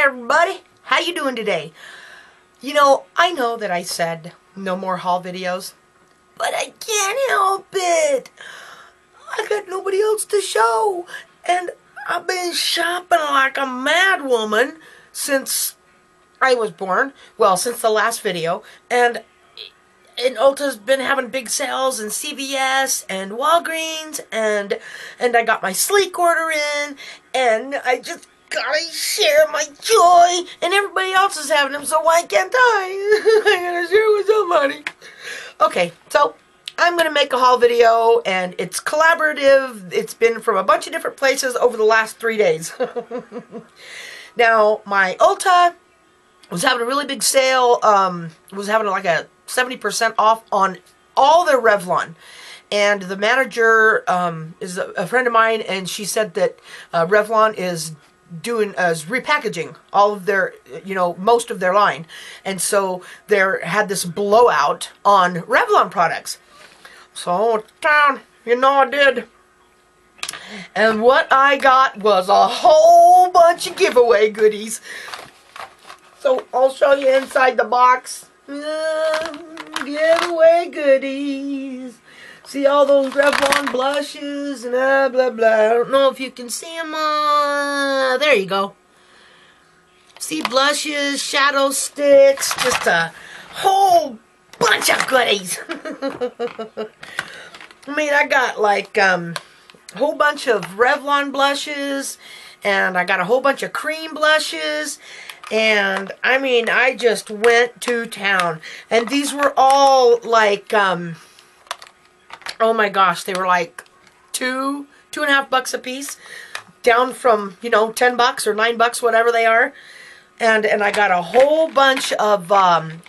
everybody, how you doing today? You know, I know that I said no more haul videos, but I can't help it. I got nobody else to show, and I've been shopping like a mad woman since I was born. Well, since the last video, and Ulta's been having big sales, and CVS and Walgreens, and I got my sleek order in, and I just gotta share my joy, and everybody else is having them, so why can't I? I gotta share with somebody. Okay, so I'm gonna make a haul video, and it's collaborative. It's been from a bunch of different places over the last 3 days. Now, my Ulta was having a really big sale. Was having like a 70% off on all their Revlon. And the manager is a friend of mine, and she said that Revlon is repackaging all of their, most of their line. And so there had this blowout on Revlon products. So, I did. And what I got was a whole bunch of giveaway goodies. So, I'll show you inside the box. Giveaway goodies. See all those Revlon blushes and blah blah. I don't know if you can see them. There you go. See blushes, shadow sticks, just a whole bunch of goodies. I mean, I got like a whole bunch of Revlon blushes, and I got a whole bunch of cream blushes. And, I mean, I just went to town. And these were all, like, oh my gosh, they were like $2.50 a piece. Down from, $10 or $9, whatever they are. And I got a whole bunch of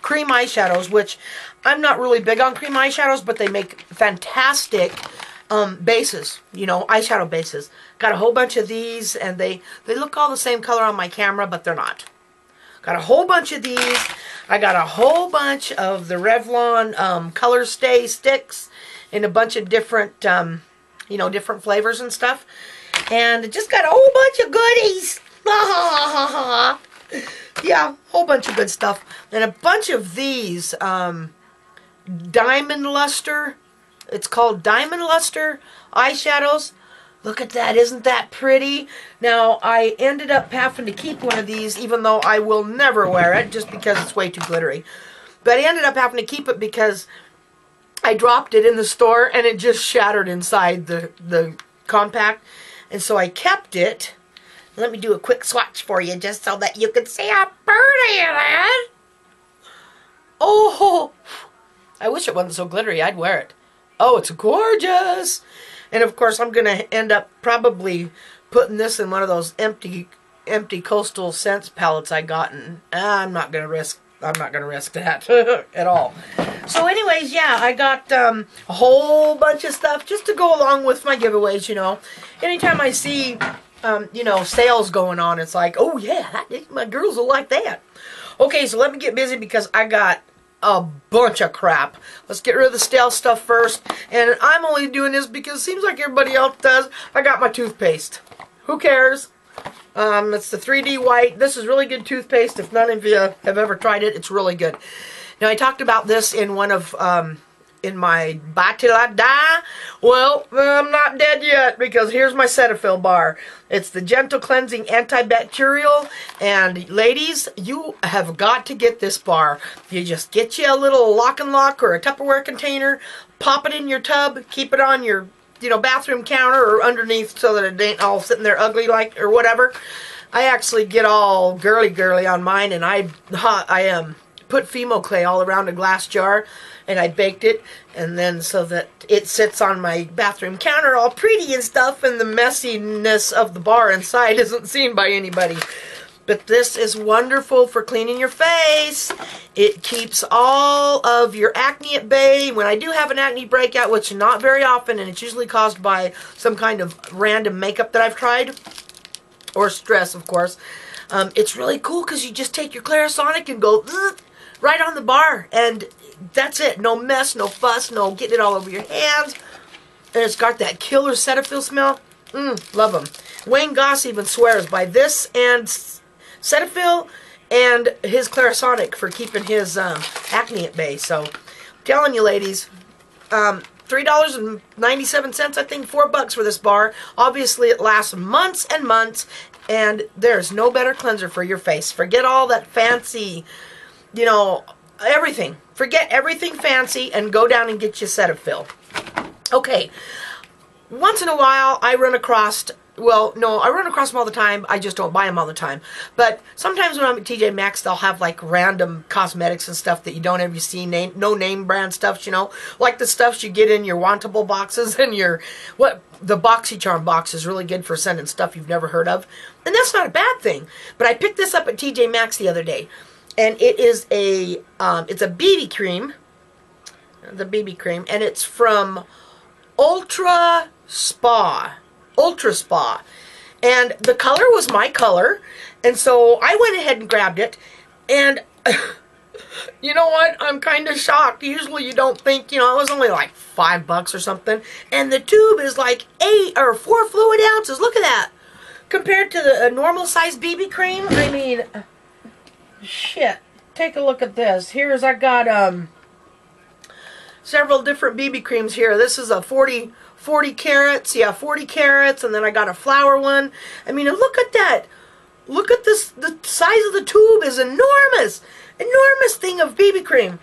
cream eyeshadows, which I'm not really big on cream eyeshadows, but they make fantastic bases, eyeshadow bases. Got a whole bunch of these, and they look all the same color on my camera, but they're not. Got a whole bunch of these. I got a whole bunch of the Revlon Color Stay sticks in a bunch of different, different flavors and stuff. And just got a whole bunch of goodies. Yeah, whole bunch of good stuff. And a bunch of these Diamond Luster. It's called Diamond Luster eyeshadows. Look at that. Isn't that pretty? Now, I ended up having to keep one of these, even though I will never wear it, just because it's way too glittery. But I ended up having to keep it because I dropped it in the store, and it just shattered inside the compact. And so I kept it. Let me do a quick swatch for you, just so that you can see how pretty it is. Oh, I wish it wasn't so glittery. I'd wear it. Oh, it's gorgeous. And of course, I'm going to end up probably putting this in one of those empty Coastal Scents palettes I got, and I'm not going to risk that at all. So anyways, yeah, I got a whole bunch of stuff just to go along with my giveaways, Anytime I see, sales going on, it's like, oh yeah, my girls will like that. Okay, so let me get busy because I got a bunch of crap. Let's get rid of the stale stuff first. And I'm only doing this because it seems like everybody else does. I got my toothpaste. Who cares? It's the 3D white. This is really good toothpaste. If none of you have ever tried it, it's really good. Now, I talked about this in one of, in my Bye Till I Die. Well, I'm not dead yet, because here's my Cetaphil bar. It's the Gentle Cleansing Antibacterial, and ladies, you have got to get this bar. You just get you a little lock and lock or a Tupperware container, pop it in your tub, keep it on your, bathroom counter or underneath so that it ain't all sitting there ugly like, or whatever. I actually get all girly on mine, and I put Fimo clay all around a glass jar, and I baked it, and then so that it sits on my bathroom counter all pretty and stuff, and the messiness of the bar inside isn't seen by anybody. But this is wonderful for cleaning your face. It keeps all of your acne at bay. When I do have an acne breakout, which not very often, and it's usually caused by some kind of random makeup that I've tried, or stress, of course, it's really cool because you just take your Clarisonic and go right on the bar, and that's it. No mess, no fuss, no getting it all over your hands. And it's got that killer Cetaphil smell. Love them. Wayne Goss even swears by this and Cetaphil and his Clarisonic for keeping his acne at bay. So, I'm telling you, ladies, $3.97, I think, $4 for this bar. Obviously, it lasts months and months, and there's no better cleanser for your face. Forget all that fancy, you know, everything. Forget everything fancy and go down and get you Cetaphil. Okay, once in a while, I run across... Well, no, I run across them all the time. I just don't buy them all the time. But sometimes when I'm at TJ Maxx, they'll have like random cosmetics and stuff that you don't ever see, no name brand stuff, you know, like the stuff you get in your Wantable boxes and your the BoxyCharm box is really good for sending stuff you've never heard of, and that's not a bad thing. But I picked this up at TJ Maxx the other day, and it is it's a BB cream, and it's from Ultra Spa. And the color was my color, and so I went ahead and grabbed it, and you know what, I'm kind of shocked. Usually you don't think, you know, it was only like $5 or something, and the tube is like 8 or 4 fluid ounces. Look at that, compared to the normal size BB cream. I mean, shit, take a look at this. I got several different BB creams here. This is a 40 carats, yeah, 40 carats, and then I got a flower one. I mean, look at that. Look at this, the size of the tube is enormous. Enormous thing of BB cream.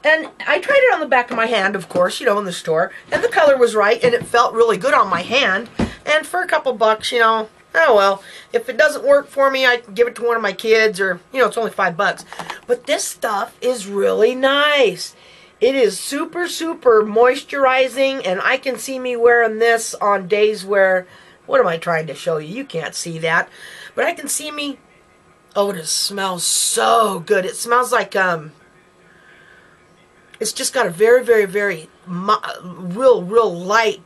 And I tried it on the back of my hand, of course, you know, in the store, and the color was right, and it felt really good on my hand. And for a couple bucks, you know, oh well, if it doesn't work for me, I can give it to one of my kids, or, you know, it's only $5. But this stuff is really nice. It is super, super moisturizing, and I can see me wearing this on days where, what am I trying to show you? You can't see that. But I can see me, oh, it smells so good. It smells like, it's just got a very, very, very, real light,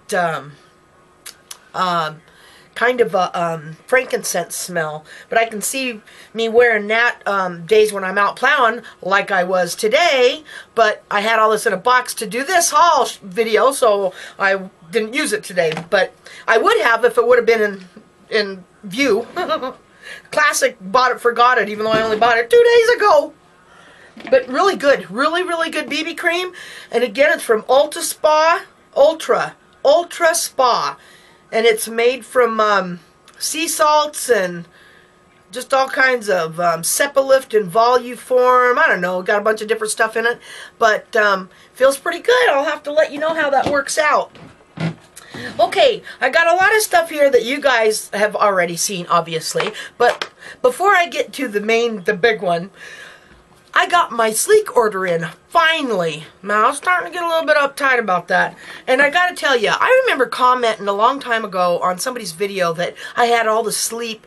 kind of a frankincense smell. But I can see me wearing that days when I'm out plowing, like I was today. But I had all this in a box to do this haul video, so I didn't use it today. But I would have if it would have been in view. Classic, bought it, forgot it, even though I only bought it 2 days ago. But really good, really, really good BB cream. And again, it's from Ulta Spa, Ultra Spa. And it's made from sea salts and just all kinds of Cepilift and Voluform. I don't know, got a bunch of different stuff in it. But feels pretty good. I'll have to let you know how that works out. Okay, I got a lot of stuff here that you guys have already seen, obviously. But before I get to the big one, I got my sleek order in, finally. Now, I was starting to get a little bit uptight about that. And I gotta tell you, I remember commenting a long time ago on somebody's video that I had all the sleek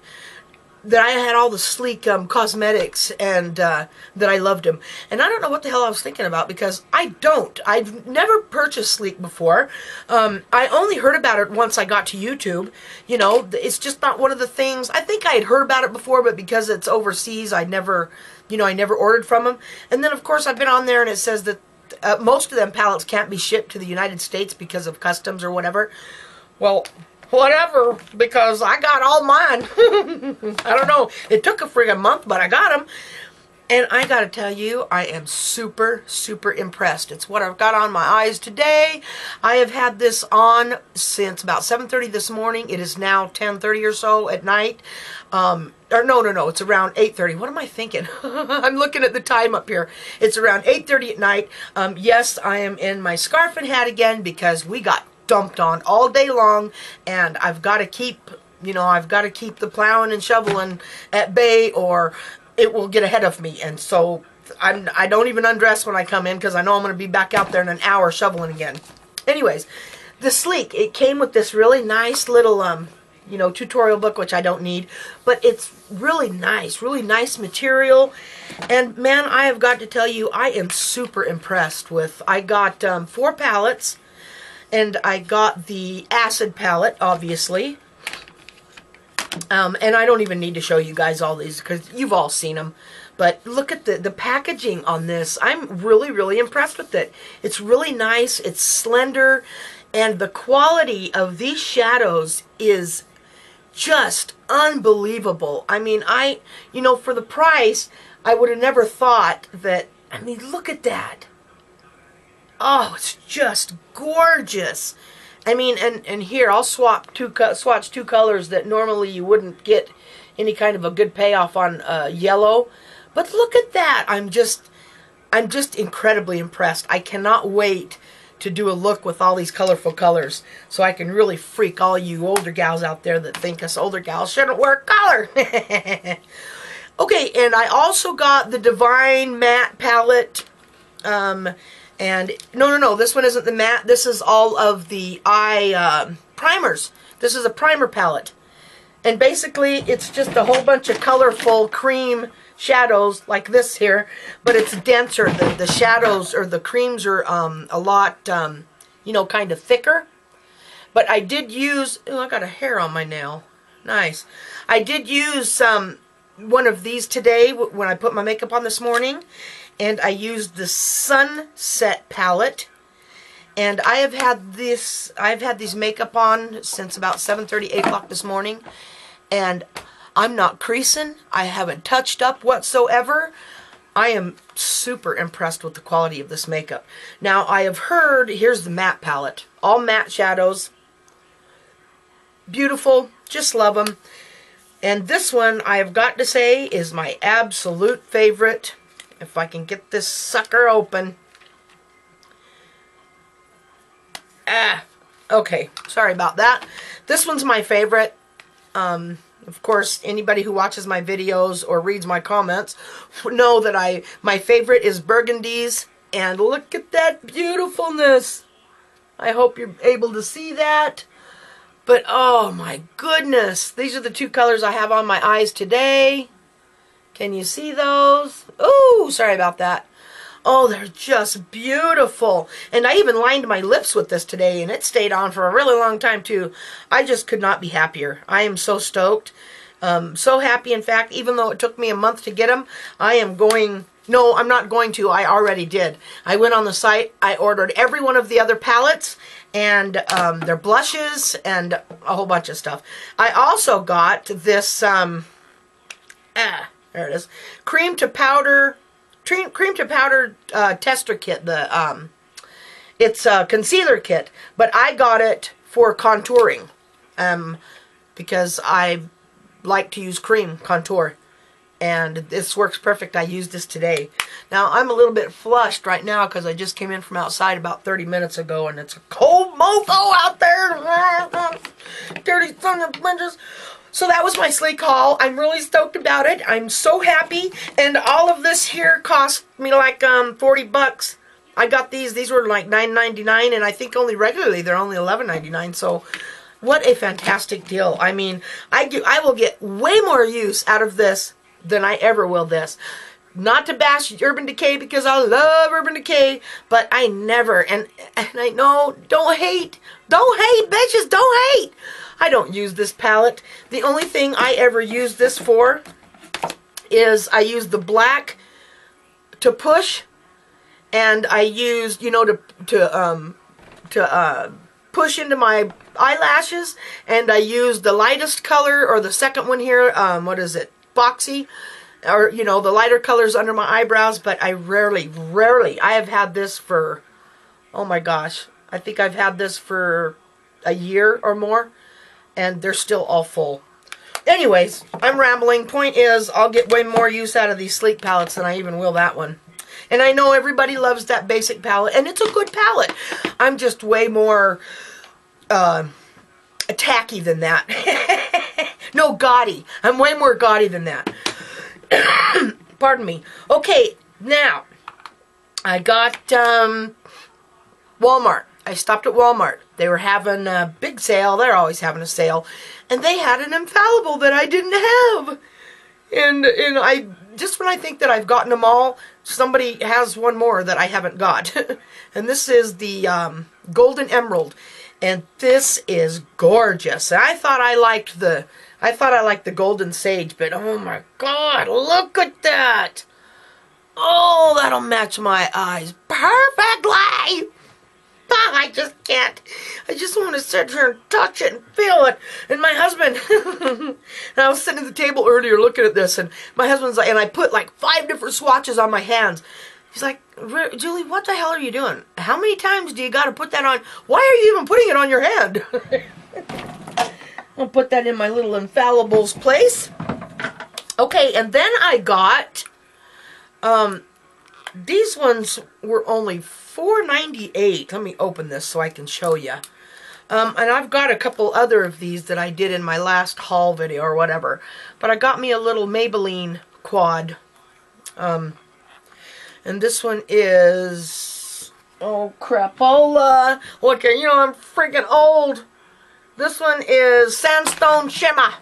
cosmetics, and that I loved them. And I don't know what the hell I was thinking about, because I've never purchased sleek before. I only heard about it once I got to YouTube. You know, it's just not one of the things. I think I had heard about it before, but because it's overseas, I never ordered from them. And then, of course, I've been on there, and it says that most of them palettes can't be shipped to the United States because of customs or whatever. Well, whatever, because I got all mine. I don't know. It took a friggin' month, but I got them. And I gotta tell you, I am super, super impressed. It's what I've got on my eyes today. I have had this on since about 7:30 this morning. It is now 10:30 or so at night. Or no, it's around 8:30. What am I thinking? I'm looking at the time up here. It's around 8:30 at night. Yes, I am in my scarf and hat again because we got dumped on all day long, and I've got to keep, the plowing and shoveling at bay, or it will get ahead of me. And so I don't even undress when I come in, because I know I'm going to be back out there in an hour shoveling again. Anyways, the Sleek, it came with this really nice little tutorial book, which I don't need, but it's really nice material. And man, I have got to tell you, I am super impressed with. I got 4 palettes. And I got the acid palette, obviously. And I don't even need to show you guys all these, because you've all seen them. But look at the packaging on this. I'm really, really impressed with it. It's really nice. It's slender. And the quality of these shadows is just unbelievable. I mean, you know, for the price, I would have never thought that. I mean, look at that. Oh, it's just gorgeous. I mean, and here, I'll swatch two colors that normally you wouldn't get any kind of a good payoff on yellow. But look at that. I'm just incredibly impressed. I cannot wait to do a look with all these colorful colors so I can really freak all you older gals out there that think us older gals shouldn't wear color. Okay, and I also got the Divine Matte Palette. And no, this one isn't the matte. This is all of the eye primers. This is a primer palette. And basically, it's just a whole bunch of colorful cream shadows like this here, but it's denser. The shadows or the creams are a lot, you know, kind of thicker. But I did use, oh, I got a hair on my nail. Nice. I did use one of these today when I put my makeup on this morning. And I used the Sunset palette, and I've had these makeup on since about 7:30, 8 o'clock this morning, and I'm not creasing. I haven't touched up whatsoever. I am super impressed with the quality of this makeup. Now, I have heard, here's the matte palette, all matte shadows, beautiful, just love them. And this one, I have got to say, is my absolute favorite. If I can get this sucker open. Okay, sorry about that. This one's my favorite. Of course, anybody who watches my videos or reads my comments know that my favorite is burgundies. And look at that beautifulness. I hope you're able to see that. But oh my goodness, these are the two colors I have on my eyes today. Can you see those? Ooh, sorry about that. Oh, they're just beautiful. And I even lined my lips with this today, and it stayed on for a really long time, too. I just could not be happier. I am so stoked. So happy, in fact, even though it took me a month to get them, I am going... No, I'm not going to. I already did. I went on the site. I ordered every one of the other palettes, and their blushes, and a whole bunch of stuff. I also got this... there it is. Cream to powder tester kit. It's a concealer kit, but I got it for contouring, because I like to use cream contour, and this works perfect. I used this today. Now I'm a little bit flushed right now because I just came in from outside about 30 minutes ago, and it's a cold mofo out there. Dirty son of bitches. So that was my sleek haul. I'm really stoked about it. I'm so happy. And all of this here cost me like 40 bucks. I got these. These were like $9.99, and I think only regularly they're only $11.99. So what a fantastic deal. I mean, I will get way more use out of this than I ever will this. Not to bash Urban Decay, because I love Urban Decay, but I never, and I know, don't hate, bitches, don't hate. I don't use this palette. The only thing I ever use this for is I use the black to push, and I use, you know, to push into my eyelashes, and I use the lightest color, or the second one here, what is it, Boxy, or, you know, the lighter colors under my eyebrows. But I rarely, I have had this for, oh my gosh, I think I've had this for a year or more, and they're still all full. Anyways, I'm rambling. Point is, I'll get way more use out of these sleek palettes than I even will that one. And I know everybody loves that basic palette, and it's a good palette. I'm just way more tacky than that. No, gaudy. I'm way more gaudy than that. Pardon me. Okay, now, I got Walmart. I stopped at Walmart. They were having a big sale. They're always having a sale. And they had an infallible that I didn't have. And I just when I think that I've gotten them all, somebody has one more that I haven't got. And this is the Golden Emerald. And this is gorgeous. And I thought I liked the Golden Sage, but oh my God, look at that. Oh, that'll match my eyes perfectly. I just can't. I just want to sit here and touch it and feel it. And my husband, and I was sitting at the table earlier looking at this, and my husband's like, and I put like 5 different swatches on my hands. He's like, Julie, what the hell are you doing? How many times do you got to put that on? Why are you even putting it on your hand? I'll put that in my little infallibles place. Okay, and then I got, these ones were only $4.98. Let me open this so I can show you. And I've got a couple other of these that I did in my last haul video or whatever. But I got me a little Maybelline Quad. And this one is, oh crapola. Look, you know, I'm freaking old. This one is Sandstone Shimmer.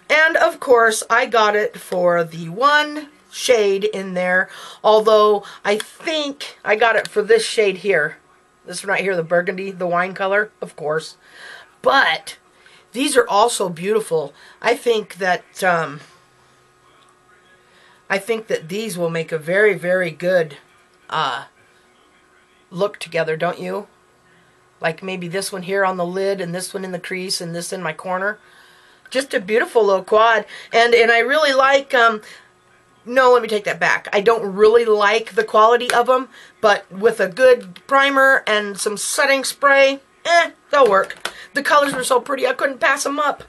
And of course, I got it for the one shade in there, although I think I got it for this shade here. This one right here, the burgundy, the wine color, of course. But these are also beautiful. I think that these will make a very, very good look together, don't you? Like maybe this one here on the lid, and this one in the crease, and this in my corner. Just a beautiful little quad. And I really like, no, let me take that back. I don't really like the quality of them, but with a good primer and some setting spray, they'll work. The colors were so pretty, I couldn't pass them up.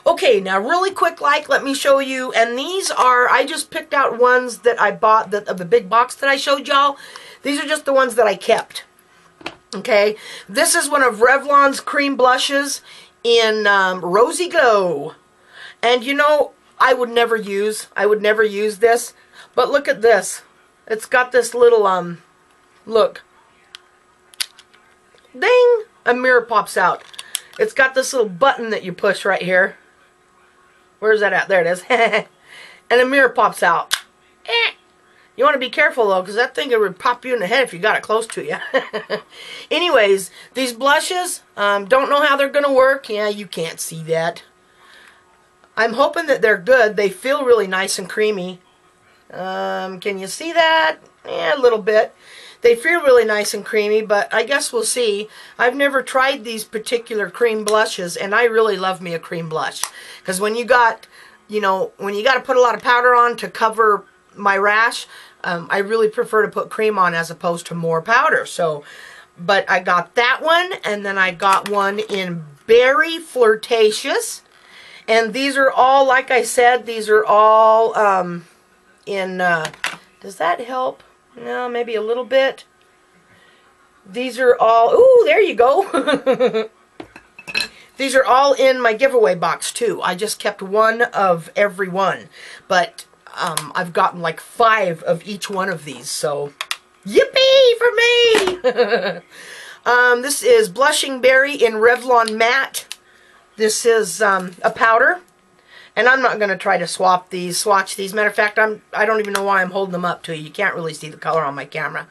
Okay, now really quick, let me show you, and these are, I just picked out ones that I bought, of the big box that I showed y'all. These are just the ones that I kept. Okay, this is one of Revlon's cream blushes in Rosy Glow. And you know, I would never use this, but look at this. It's got this little, look. Ding! A mirror pops out. It's got this little button that you push right here. Where's that at? There it is. And a mirror pops out. You want to be careful though, because that thing would pop you in the head if you got it close to you. Anyways, these blushes, don't know how they're going to work. Yeah, you can't see that. I'm hoping that they're good. They feel really nice and creamy. Can you see that? Yeah, a little bit. They feel really nice and creamy, but I guess we'll see. I've never tried these particular cream blushes, and I really love me a cream blush. Because when you got, you know, when you got to put a lot of powder on to cover my rash, I really prefer to put cream on as opposed to more powder. So, but I got that one, and then I got one in Berry Flirtatious. And these are all, like I said, these are all in, does that help? No, maybe a little bit. These are all, ooh, there you go. These are all in my giveaway box too. I just kept one of every one. But I've gotten like 5 of each one of these, so yippee for me! This is Blushing Berry in Revlon Matte. This is a powder, and I'm not going to try to swatch these. Matter of fact, I don't even know why I'm holding them up to you. You can't really see the color on my camera.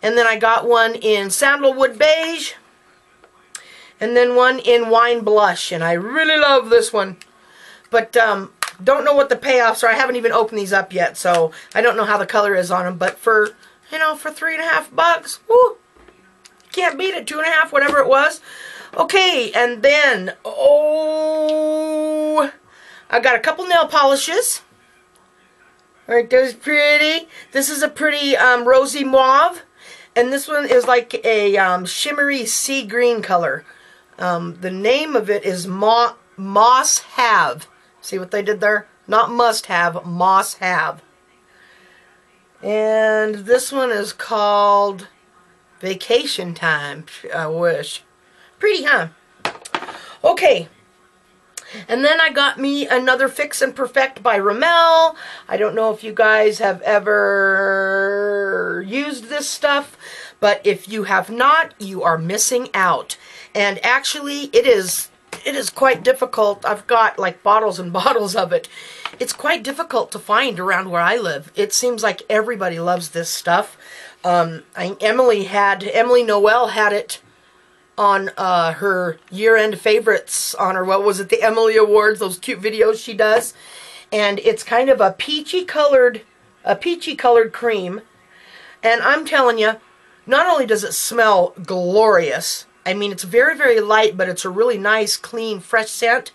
And then I got one in Sandalwood Beige, and then one in Wine Blush, and I really love this one. But don't know what the payoffs are. I haven't even opened these up yet, so I don't know how the color is on them. But for, you know, for $3.50, whoo, can't beat it. 2.5, whatever it was. Okay, and then, oh, I got a couple nail polishes. Aren't those pretty? This is a pretty rosy mauve, and this one is like a shimmery sea green color. The name of it is Moss Have. See what they did there? Not must have, Moss Have. And this one is called Vacation Time. I wish. Pretty, huh? Okay. And then I got me another Fix and Perfect by Rimmel. I don't know if you guys have ever used this stuff, but if you have not, you are missing out. And actually, it is quite difficult. I've got like bottles and bottles of it. It's quite difficult to find around where I live. It seems like everybody loves this stuff. Emily Noel had it on her year-end favorites on her, what was it, the Emily Awards, those cute videos she does. And it's kind of a peachy colored cream. And I'm telling you, not only does it smell glorious, I mean, it's very, very light, but it's a really nice, clean, fresh scent.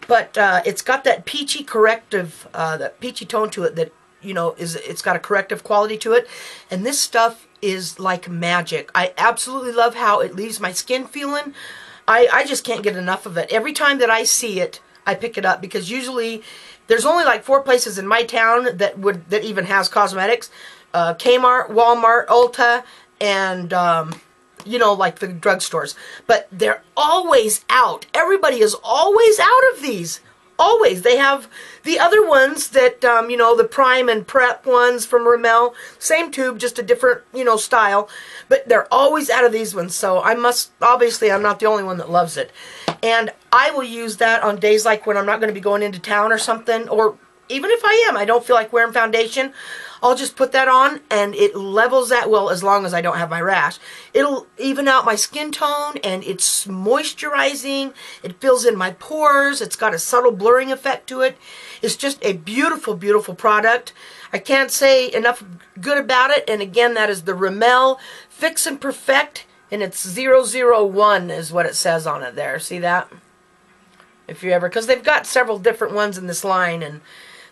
But it's got that peachy corrective, that peachy tone to it that, you know, it's got a corrective quality to it. And this stuff is like magic. I absolutely love how it leaves my skin feeling. I just can't get enough of it. Every time that I see it, I pick it up, because usually there's only like 4 places in my town that even has cosmetics. Kmart, Walmart, Ulta, and you know, like the drugstores. But they're always out. Everybody is always out of these. Always. They have the other ones that, you know, the Prime and Prep ones from Rimmel. Same tube, just a different, you know, style. But they're always out of these ones. So obviously I'm not the only one that loves it. And I will use that on days like when I'm not going to be going into town or something. Or even if I am, I don't feel like wearing foundation. I'll just put that on and it levels that, well, as long as I don't have my rash. It'll even out my skin tone, and it's moisturizing. It fills in my pores. It's got a subtle blurring effect to it. It's just a beautiful, beautiful product. I can't say enough good about it. And again, that is the Rimmel Fix and Perfect, and it's 001 is what it says on it there. See that? If you ever, because they've got several different ones in this line, and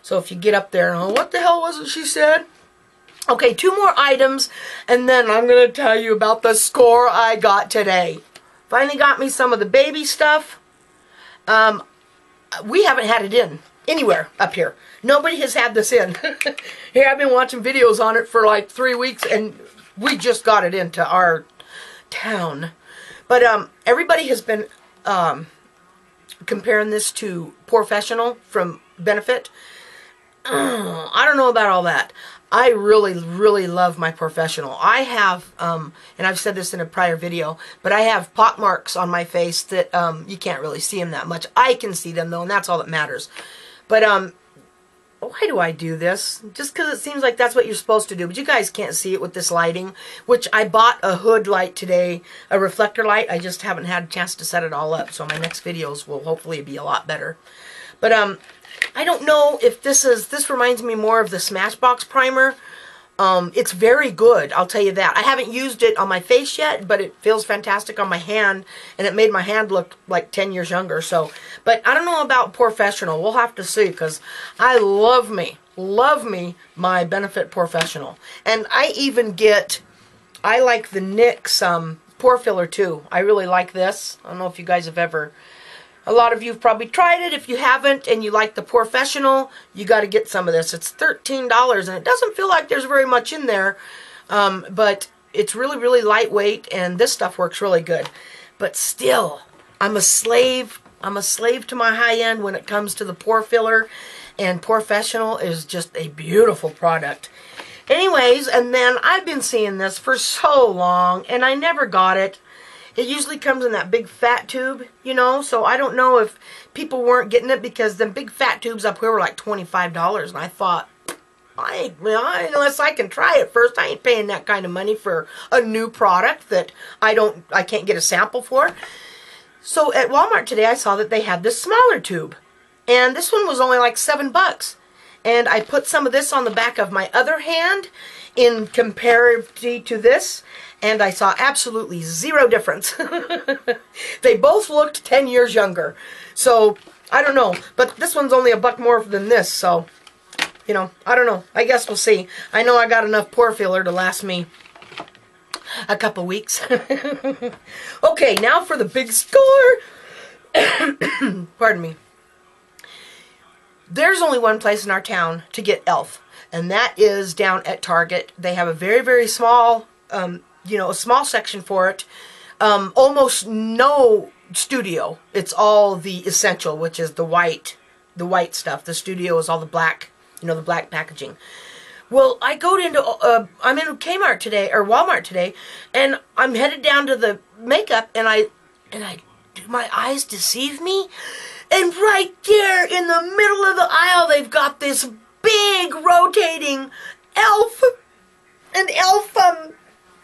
so if you get up there and, oh, what the hell was it she said? Okay, 2 more items, and then I'm going to tell you about the score I got today. Finally got me some of the baby stuff. We haven't had it in anywhere up here. Nobody has had this in. Here, I've been watching videos on it for like 3 weeks, and we just got it into our town. But everybody has been comparing this to Professional from Benefit. I don't know about all that. I really, really love my Professional. I have, and I've said this in a prior video, but I have pock marks on my face that you can't really see them that much. I can see them though, and that's all that matters. But why do I do this? Just because it seems like that's what you're supposed to do. But you guys can't see it with this lighting, which I bought a hood light today, a reflector light. I just haven't had a chance to set it all up, so my next videos will hopefully be a lot better. But I don't know if this reminds me more of the Smashbox primer. It's very good, I'll tell you that. I haven't used it on my face yet, but it feels fantastic on my hand, and it made my hand look like 10 years younger. So, but I don't know about Professional. We'll have to see, because I love me my Benefit Professional. And I like the NYX pore filler too. I really like this. I don't know if you guys have ever... A lot of you have probably tried it. If you haven't and you like the Professional, you got to get some of this. It's $13, and it doesn't feel like there's very much in there, but it's really, really lightweight, and this stuff works really good. But still, I'm a slave. I'm a slave to my high end when it comes to the pore filler, and Professional is just a beautiful product. Anyways, and then I've been seeing this for so long, and I never got it. It usually comes in that big fat tube, you know, so I don't know if people weren't getting it because the big fat tubes up here were like $25, and I thought, unless I can try it first, I ain't paying that kind of money for a new product that I can't get a sample for. So at Walmart today, I saw that they had this smaller tube, and this one was only like $7. And I put some of this on the back of my other hand in comparison to this, and I saw absolutely zero difference. They both looked 10 years younger. So, I don't know. But this one's only $1 more than this, so, you know, I don't know. I guess we'll see. I know I got enough pore filler to last me a couple weeks. Okay, now for the big score. Pardon me. There's only one place in our town to get e.l.f., and that is down at Target. They have a very, very small, you know, a small section for it. Almost no studio. It's all the essential, which is the white stuff. The studio is all the black, you know, the black packaging. Well, I go into, I'm in Kmart today, or Walmart today, and I'm headed down to the makeup, and do my eyes deceive me? And right there in the middle of the aisle, they've got this big rotating e.l.f. and e.l.f.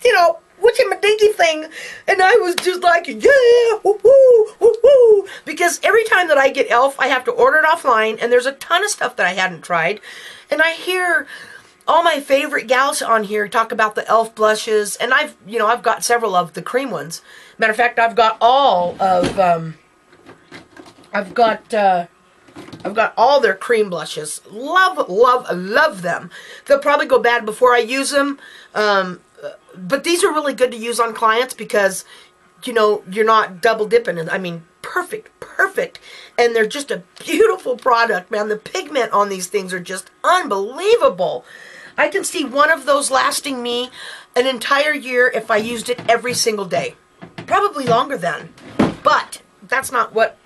You know, witchy-ma-dinky thing. And I was just like, yeah, woo-hoo, woo-hoo. Because every time that I get e.l.f., I have to order it offline, and there's a ton of stuff that I hadn't tried. And I hear all my favorite gals on here talk about the e.l.f. blushes, and I've got several of the cream ones. Matter of fact, I've got all of, I've got all their cream blushes. Love, love, love them. They'll probably go bad before I use them, but these are really good to use on clients because, you know, you're not double dipping. I mean, perfect, perfect. And they're just a beautiful product, man. The pigment on these things are just unbelievable. I can see one of those lasting me an entire year if I used it every single day. Probably longer than. But that's not what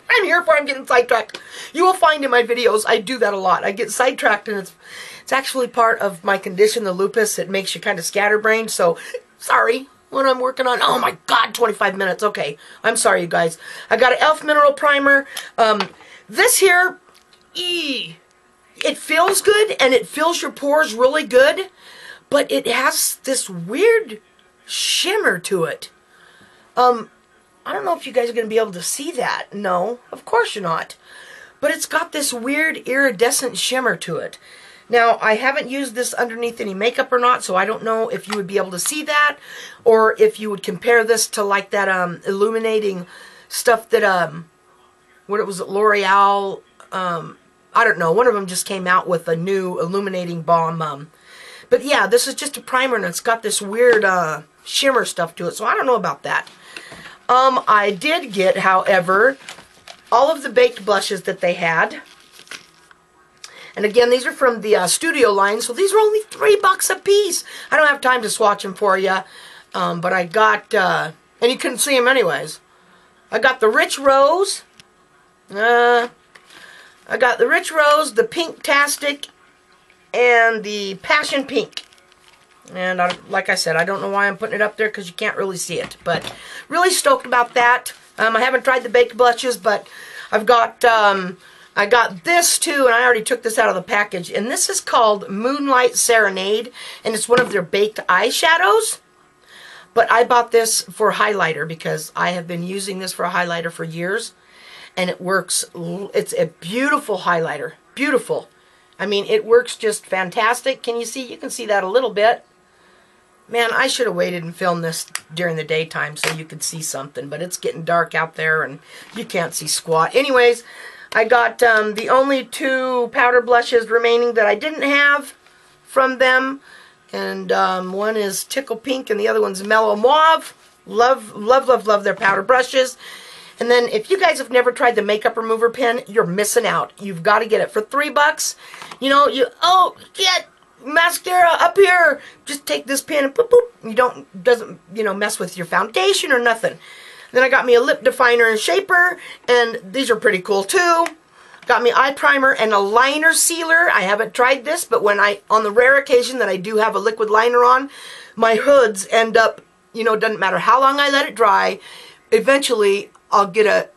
I'm here for. I'm getting sidetracked. You will find in my videos I do that a lot. I get sidetracked, and it's actually part of my condition, the lupus. It makes you kind of scatterbrained. So sorry when I'm working on. Oh my God, 25 minutes. Okay, I'm sorry, you guys. I got an e.l.f. mineral primer. This here, it feels good and it fills your pores really good, but it has this weird shimmer to it. I don't know if you guys are going to be able to see that. No, of course you're not. But it's got this weird iridescent shimmer to it. Now, I haven't used this underneath any makeup or not, so I don't know if you would be able to see that, or if you would compare this to like that illuminating stuff that, what was it, L'Oreal, I don't know, one of them just came out with a new illuminating balm. But yeah, this is just a primer, and it's got this weird shimmer stuff to it, so I don't know about that. I did get, however, all of the baked blushes that they had. And again, these are from the Studio line, so these are only $3 a piece. I don't have time to swatch them for you, but I got, and you couldn't see them anyways. I got the Rich Rose. I got the Rich Rose, the Pink-tastic, and the Passion Pink. And like I said, I don't know why I'm putting it up there because you can't really see it. But really stoked about that. I haven't tried the baked blushes, but I've got, I got this too, and I already took this out of the package. And this is called Moonlight Serenade, and it's one of their baked eyeshadows. But I bought this for highlighter because I have been using this for a highlighter for years. And it works, it's a beautiful highlighter. Beautiful. I mean, it works just fantastic. Can you see? You can see that a little bit. Man, I should have waited and filmed this during the daytime so you could see something. But it's getting dark out there and you can't see squat. Anyways, I got the only two powder blushes remaining that I didn't have from them. And one is Tickle Pink and the other one's Mellow Mauve. Love, love, love, love their powder brushes. And then if you guys have never tried the makeup remover pen, you're missing out. You've got to get it for $3. You know, get mascara up here. Just take this pen and boop, boop. Doesn't mess with your foundation or nothing. Then I got me a lip definer and shaper, and these are pretty cool too. Got me eye primer and a liner sealer. I haven't tried this, but on the rare occasion that I do have a liquid liner on, my hoods end up, doesn't matter how long I let it dry, eventually I'll get a,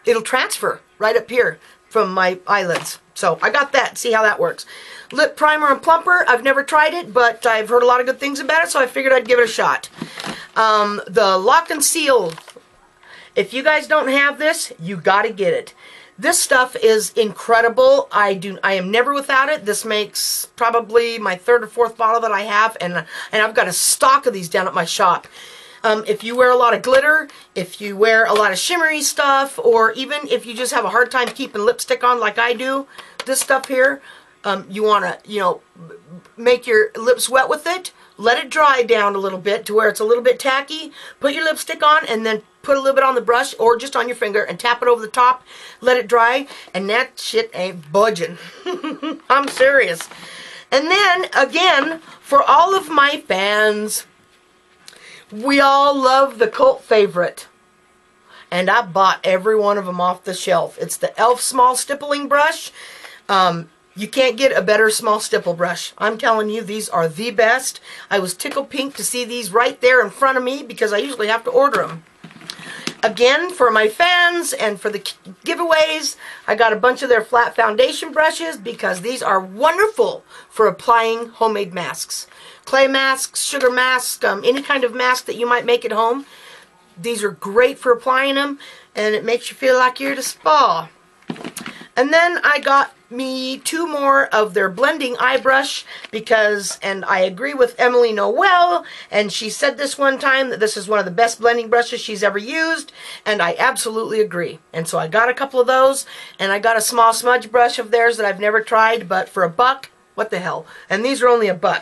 it'll transfer right up here from my eyelids. So I got that. See how that works. Lip primer and plumper. I've never tried it, but I've heard a lot of good things about it, so I figured I'd give it a shot. The Lock and Seal. If you guys don't have this, you gotta get it. This stuff is incredible. I am never without it. This makes probably my third or fourth bottle that I have, and I've got a stock of these down at my shop. If you wear a lot of glitter, if you wear a lot of shimmery stuff, or even if you just have a hard time keeping lipstick on like I do, this stuff here, you want to, make your lips wet with it, let it dry down a little bit to where it's a little bit tacky, put your lipstick on, and then put a little bit on the brush or just on your finger and tap it over the top, let it dry, and that shit ain't budging. I'm serious. And then, again, for all of my fans, we all love the cult favorite. And I bought every one of them off the shelf. It's the e.l.f. Small Stippling Brush. You can't get a better small stipple brush. I'm telling you, these are the best. I was tickled pink to see these right there in front of me because I usually have to order them. Again, for my fans and for the giveaways, I got a bunch of their flat foundation brushes because these are wonderful for applying homemade masks. Clay masks, sugar masks, any kind of mask that you might make at home. These are great for applying them, and it makes you feel like you're at a spa. And then I got me 2 more of their blending eye brush because, and I agree with Emily Noel, and she said this one time that this is one of the best blending brushes she's ever used, and I absolutely agree. And so I got a couple of those, and I got a small smudge brush of theirs that I've never tried, but for $1, what the hell? And these are only $1.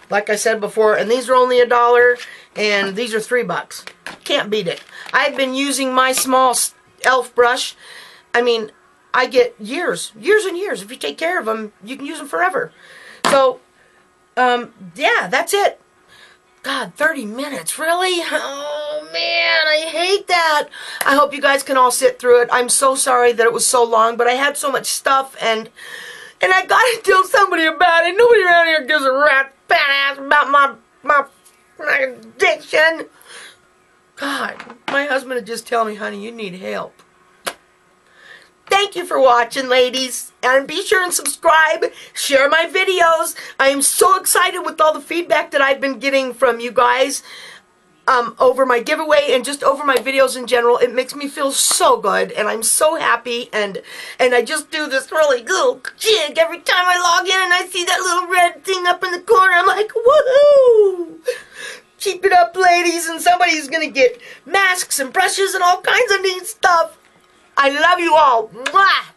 Like I said before, and these are only $1, and these are $3. Can't beat it. I've been using my small e.l.f. brush. I mean, I get years and years. If you take care of them, you can use them forever. So, yeah, that's it. God, 30 minutes, really? Oh, man, I hate that. I hope you guys can all sit through it. I'm so sorry that it was so long, but I had so much stuff, and I gotta tell somebody about it. Nobody around here gives a rat fat ass about my addiction. God, my husband would just tell me, honey, you need help. Thank you for watching, ladies, and be sure and subscribe, share my videos. I am so excited with all the feedback that I've been getting from you guys over my giveaway and just over my videos in general. It makes me feel so good, and I'm so happy, and I just do this really little jig every time I log in and I see that little red thing up in the corner. I'm like, woohoo! Keep it up, ladies, and somebody's gonna get masks and brushes and all kinds of neat stuff. I love you all. Mwah!